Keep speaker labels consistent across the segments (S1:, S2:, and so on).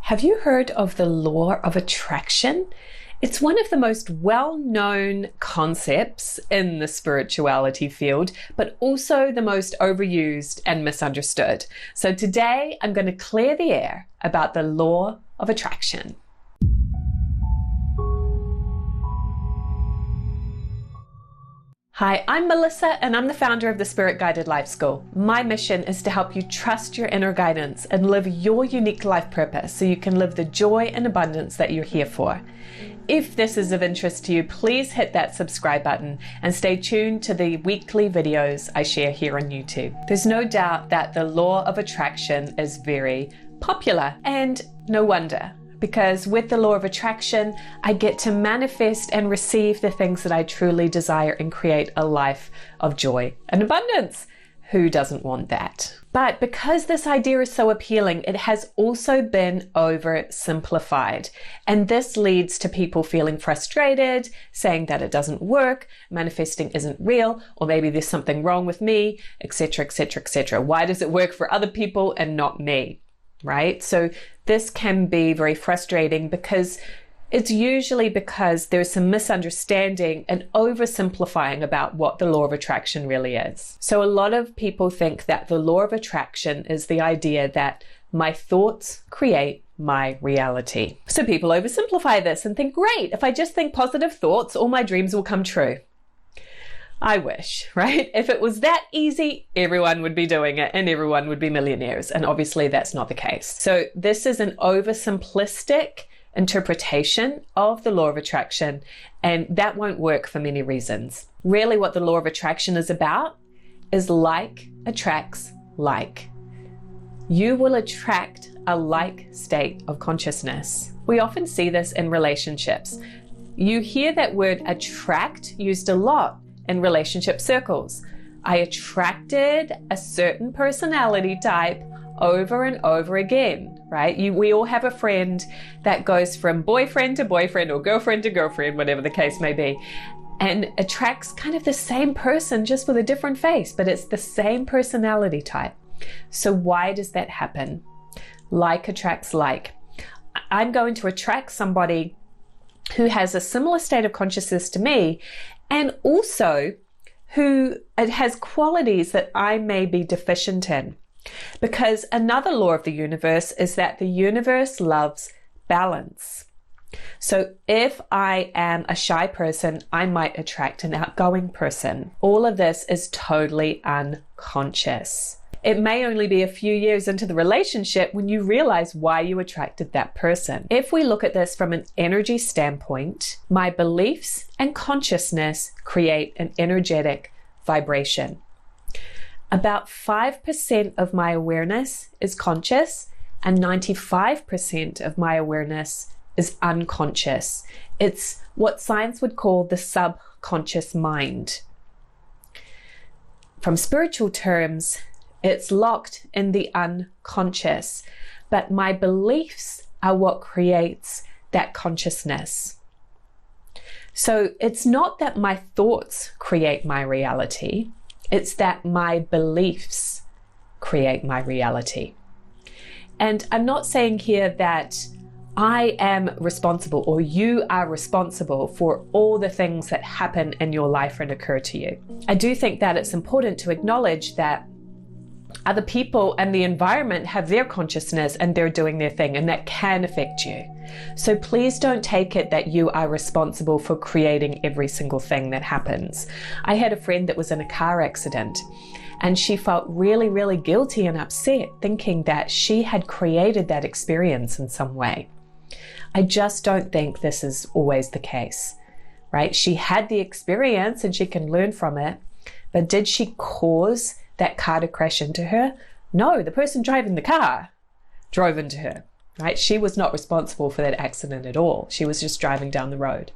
S1: Have you heard of the law of attraction? It's one of the most well-known concepts in the spirituality field, but also the most overused and misunderstood. So today I'm going to clear the air about the law of attraction. Hi, I'm Melissa and I'm the founder of the Spirit Guided Life School. My mission is to help you trust your inner guidance and live your unique life purpose so you can live the joy and abundance that you're here for. If this is of interest to you, please hit that subscribe button and stay tuned to the weekly videos I share here on YouTube. There's no doubt that the law of attraction is very popular, and no wonder. Because with the law of attraction, I get to manifest and receive the things that I truly desire and create a life of joy and abundance. Who doesn't want that? But because this idea is so appealing, it has also been oversimplified. And this leads to people feeling frustrated, saying that it doesn't work, manifesting isn't real, or maybe there's something wrong with me, etc., etc., etc. Why does it work for other people and not me? Right? So this can be very frustrating because it's usually because there's some misunderstanding and oversimplifying about what the law of attraction really is. So a lot of people think that the law of attraction is the idea that my thoughts create my reality. So people oversimplify this and think, great, if I just think positive thoughts, all my dreams will come true. I wish, right? If it was that easy, everyone would be doing it and everyone would be millionaires. And obviously that's not the case. So this is an oversimplistic interpretation of the law of attraction, and that won't work for many reasons. Really what the law of attraction is about is like attracts like. You will attract a like state of consciousness. We often see this in relationships. You hear that word attract used a lot in relationship circles. I attracted a certain personality type over and over again, right? We all have a friend that goes from boyfriend to boyfriend or girlfriend to girlfriend, whatever the case may be, and attracts kind of the same person just with a different face, but it's the same personality type. So why does that happen? Like attracts like. I'm going to attract somebody who has a similar state of consciousness to me, and also who has qualities that I may be deficient in. Because another law of the universe is that the universe loves balance. So if I am a shy person, I might attract an outgoing person. All of this is totally unconscious. It may only be a few years into the relationship when you realize why you attracted that person. If we look at this from an energy standpoint, my beliefs and consciousness create an energetic vibration. About 5% of my awareness is conscious and 95% of my awareness is unconscious. It's what science would call the subconscious mind. From spiritual terms, it's locked in the unconscious, but my beliefs are what creates that consciousness. So it's not that my thoughts create my reality, it's that my beliefs create my reality. And I'm not saying here that I am responsible or you are responsible for all the things that happen in your life and occur to you. I do think that it's important to acknowledge that other people and the environment have their consciousness and they're doing their thing, and that can affect you. So please don't take it that you are responsible for creating every single thing that happens. I had a friend that was in a car accident and she felt really, really guilty and upset, thinking that she had created that experience in some way. I just don't think this is always the case, right? She had the experience and she can learn from it, but did she cause that car to crash into her? No, the person driving the car drove into her, right? She was not responsible for that accident at all. She was just driving down the road.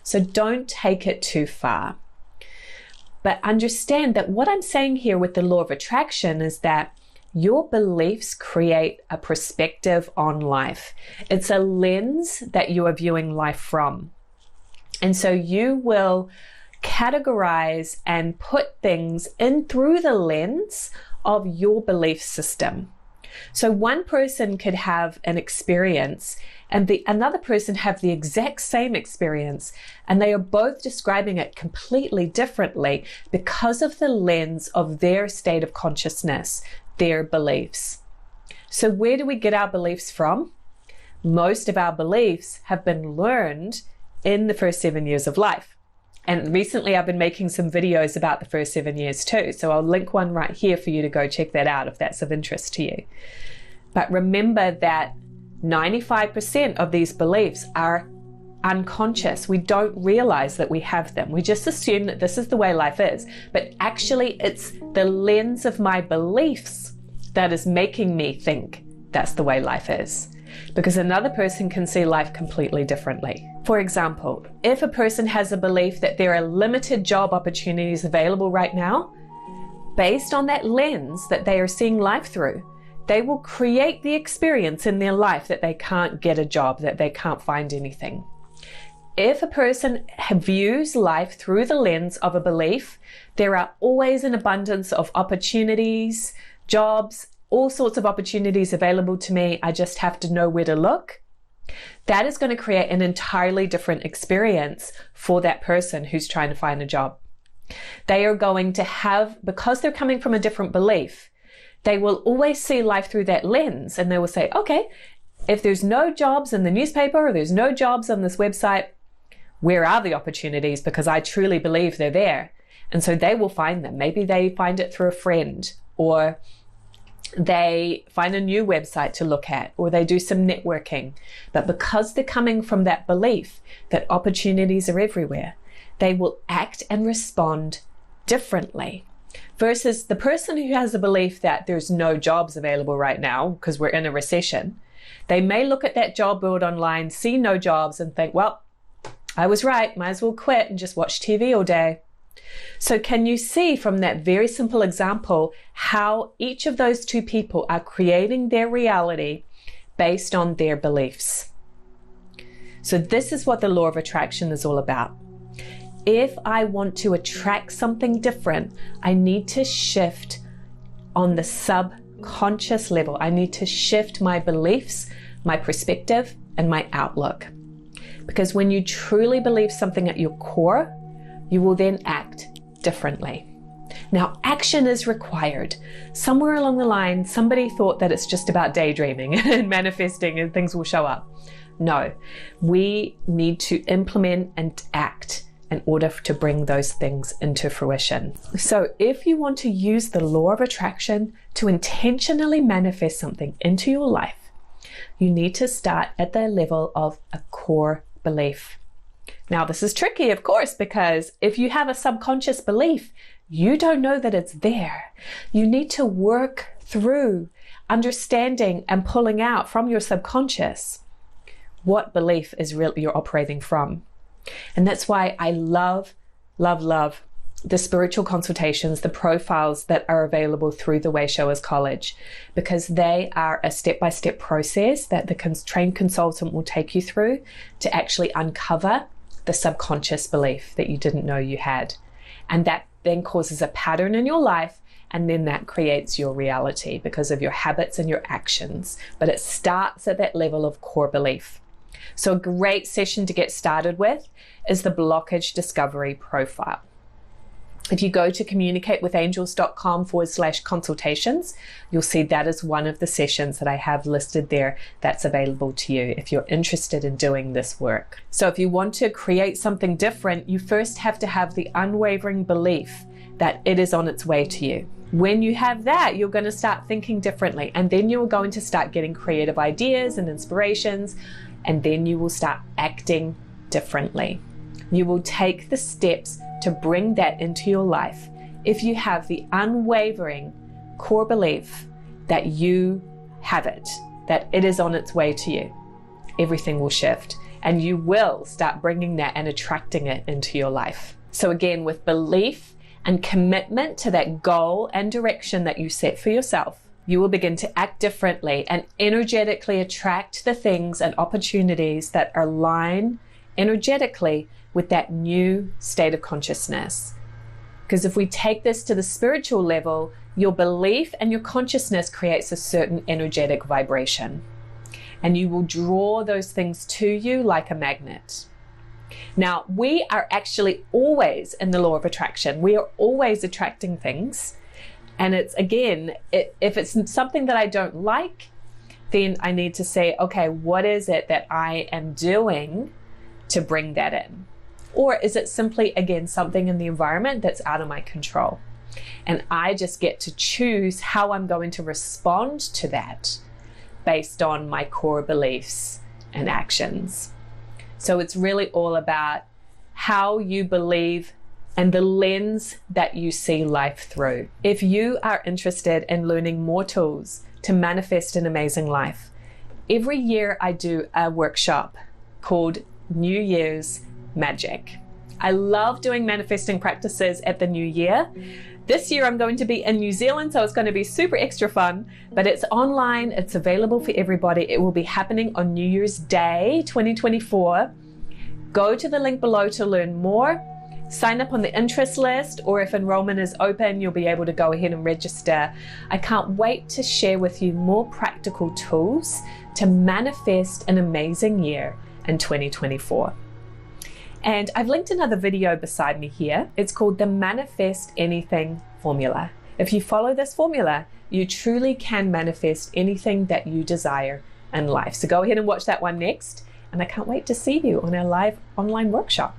S1: So don't take it too far. But understand that what I'm saying here with the law of attraction is that your beliefs create a perspective on life. It's a lens that you are viewing life from. And so you will categorize and put things in through the lens of your belief system. So one person could have an experience and another person have the exact same experience, and they are both describing it completely differently because of the lens of their state of consciousness, their beliefs. So where do we get our beliefs from? Most of our beliefs have been learned in the first 7 years of life. And recently I've been making some videos about the first 7 years too. So I'll link one right here for you to go check that out if that's of interest to you. But remember that 95% of these beliefs are unconscious. We don't realize that we have them. We just assume that this is the way life is. But actually, it's the lens of my beliefs that is making me think that's the way life is. Because another person can see life completely differently. For example, if a person has a belief that there are limited job opportunities available right now, based on that lens that they are seeing life through, they will create the experience in their life that they can't get a job, that they can't find anything. If a person views life through the lens of a belief, there are always an abundance of opportunities, jobs, all sorts of opportunities available to me. I just have to know where to look. That is going to create an entirely different experience for that person who's trying to find a job. They are going to have, because they're coming from a different belief, they will always see life through that lens, and they will say, okay, if there's no jobs in the newspaper or there's no jobs on this website, where are the opportunities? Because I truly believe they're there. And so they will find them. Maybe they find it through a friend, or they find a new website to look at, or they do some networking. But because they're coming from that belief that opportunities are everywhere, they will act and respond differently. Versus the person who has a belief that there's no jobs available right now because we're in a recession, they may look at that job board online, see no jobs, and think, well, I was right, might as well quit and just watch TV all day. So can you see from that very simple example how each of those two people are creating their reality based on their beliefs? So this is what the law of attraction is all about. If I want to attract something different, I need to shift on the subconscious level. I need to shift my beliefs, my perspective, and my outlook. Because when you truly believe something at your core, you will then act differently. Now, action is required. Somewhere along the line, somebody thought that it's just about daydreaming and manifesting and things will show up. No, we need to implement and act in order to bring those things into fruition. So if you want to use the law of attraction to intentionally manifest something into your life, you need to start at the level of a core belief. Now, this is tricky, of course, because if you have a subconscious belief, you don't know that it's there. You need to work through understanding and pulling out from your subconscious what belief is you're operating from. And that's why I love the spiritual consultations, the profiles that are available through the Way Showers College, because they are a step-by-step process that the trained consultant will take you through to actually uncover the subconscious belief that you didn't know you had. And that then causes a pattern in your life, and then that creates your reality because of your habits and your actions. But it starts at that level of core belief. So a great session to get started with is the blockage discovery profile. If you go to communicatewithangels.com/consultations, you'll see that is one of the sessions that I have listed there that's available to you if you're interested in doing this work. So if you want to create something different, you first have to have the unwavering belief that it is on its way to you. When you have that, you're going to start thinking differently, and then you're going to start getting creative ideas and inspirations, and then you will start acting differently. You will take the steps to bring that into your life if you have the unwavering core belief that you have it, that it is on its way to you. Everything will shift, and you will start bringing that and attracting it into your life. So again, with belief and commitment to that goal and direction that you set for yourself, you will begin to act differently and energetically attract the things and opportunities that align energetically with that new state of consciousness. Because if we take this to the spiritual level, Your belief and your consciousness creates a certain energetic vibration, and you will draw those things to you like a magnet. Now, we are actually always in the law of attraction. We are always attracting things. And it's, again, if it's something that I don't like, then I need to say, okay, what is it that I am doing to bring that in? Or is it simply, again, something in the environment that's out of my control? And I just get to choose how I'm going to respond to that based on my core beliefs and actions. So it's really all about how you believe and the lens that you see life through. If you are interested in learning more tools to manifest an amazing life, every year I do a workshop called New Year's Magic. I love doing manifesting practices at the new year. This year I'm going to be in New Zealand, so it's going to be super extra fun, but it's online, it's available for everybody. It will be happening on New Year's Day, 2024. Go to the link below to learn more. Sign up on the interest list, or if enrollment is open, you'll be able to go ahead and register. I can't wait to share with you more practical tools to manifest an amazing year in 2024. And I've linked another video beside me here. It's called the Manifest Anything Formula. If you follow this formula, you truly can manifest anything that you desire in life. So go ahead and watch that one next. And I can't wait to see you on our live online workshop.